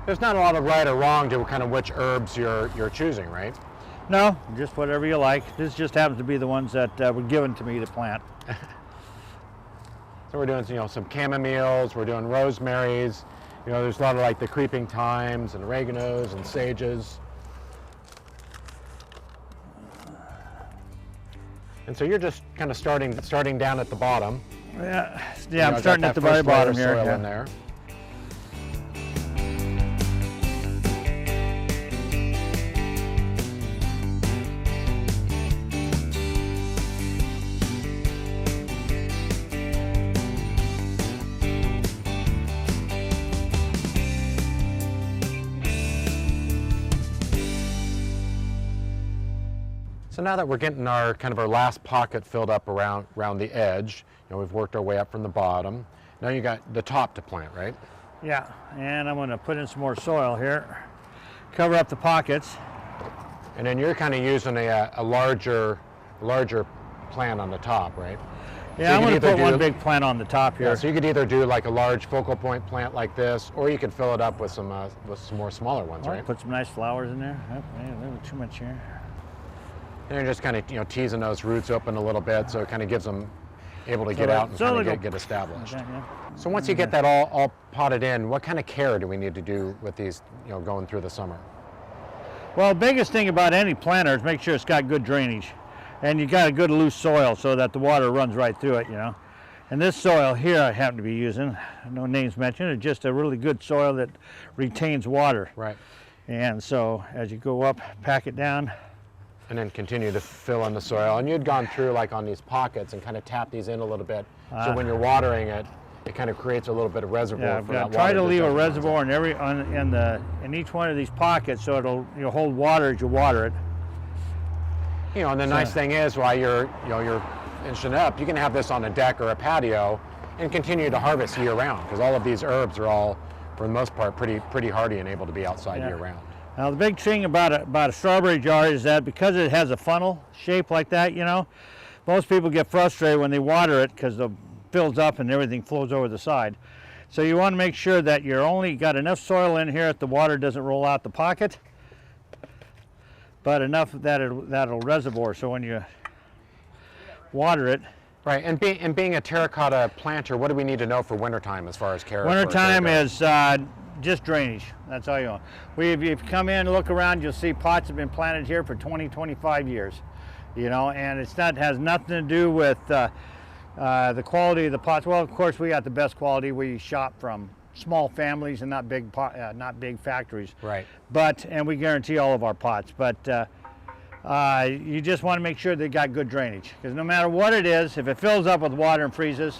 there's not a lot of right or wrong to kind of which herbs you're choosing, right? No, just whatever you like. This just happens to be the ones that were given to me to plant. So we're doing, some chamomiles, we're doing rosemaries. There's a lot of the creeping thymes and oreganos and sages. And so you're just kind of starting down at the bottom. Yeah, I'm starting at the very bottom here. Soil in there. So now that we're getting our kind of our last pocket filled up around the edge, you know, we've worked our way up from the bottom. Now you got the top to plant, right? Yeah, and I'm going to put in some more soil here, cover up the pockets. And then you're kind of using a larger plant on the top, right? Yeah, so I'm going to put one big plant on the top here. Yeah, so you could either do like a large focal point plant like this, or you could fill it up with some more smaller ones, right? Put some nice flowers in there. Oh, man, a little too much here. And you're just kind of, you know, teasing those roots open a little bit, so it kind of gives them able to get out and kind of get established. Okay, yeah. So once you get that all potted in, what kind of care do we need to do with these, you know, going through the summer? Well, the biggest thing about any planter is make sure it's got good drainage, and you got a good loose soil so that the water runs right through it, you know. And this soil here I happen to be using, no names mentioned, it's just a really good soil that retains water. Right. And so as you go up, pack it down. And then continue to fill in the soil. And you'd gone through like on these pockets and kind of tap these in a little bit. So when you're watering it, it kind of creates a little bit of reservoir for that water. Try to leave a reservoir in each one of these pockets so it'll hold water as you water it. You know, and the nice thing is while you're inching up, you can have this on a deck or a patio and continue to harvest year round, because all of these herbs are all, for the most part, pretty hardy and able to be outside year round. Now the big thing about a strawberry jar is that because it has a funnel shape like that, you know, most people get frustrated when they water it because it fills up and everything flows over the side. So you want to make sure that you're only got enough soil in here that the water doesn't roll out the pocket, but enough that it'll reservoir. So when you water it. Right, and being a terracotta planter, what do we need to know for wintertime as far as care? Wintertime is just drainage. That's all you want. If you come in and look around, you'll see pots have been planted here for 20, 25 years. You know, and has nothing to do with the quality of the pots. Well, of course, we got the best quality. We shop from small families and not big factories. Right. And we guarantee all of our pots. But you just want to make sure they got good drainage, because no matter what it is, if it fills up with water and freezes,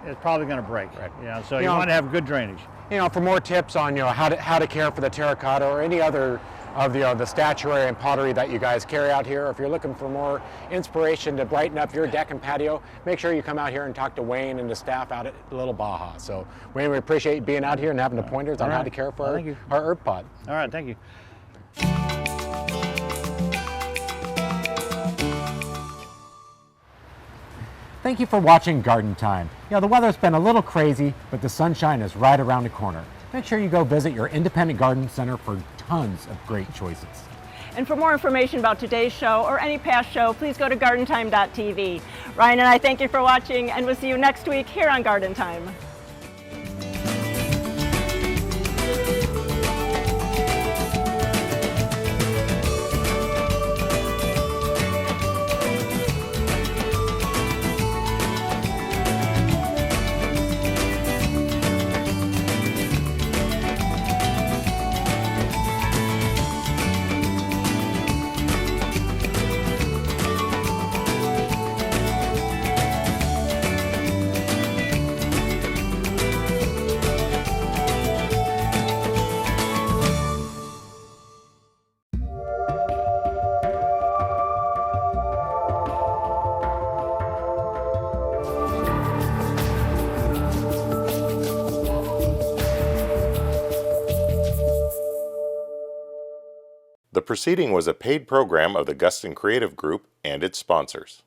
it's probably going to break. Right. You know, so you want to have good drainage. You know, for more tips on how to care for the terracotta or any other of the statuary and pottery that you guys carry out here, if you're looking for more inspiration to brighten up your deck and patio, make sure you come out here and talk to Wayne and the staff out at Little Baja. So Wayne, we appreciate you being out here and having the pointers on how to care for our herb pot. All right, thank you. Thank you for watching Garden Time. You know, the weather's been a little crazy, but the sunshine is right around the corner. Make sure you go visit your independent garden center for tons of great choices. And for more information about today's show or any past show, please go to gardentime.tv. Ryan and I thank you for watching, and we'll see you next week here on Garden Time. The proceeding was a paid program of the Guston Creative Group and its sponsors.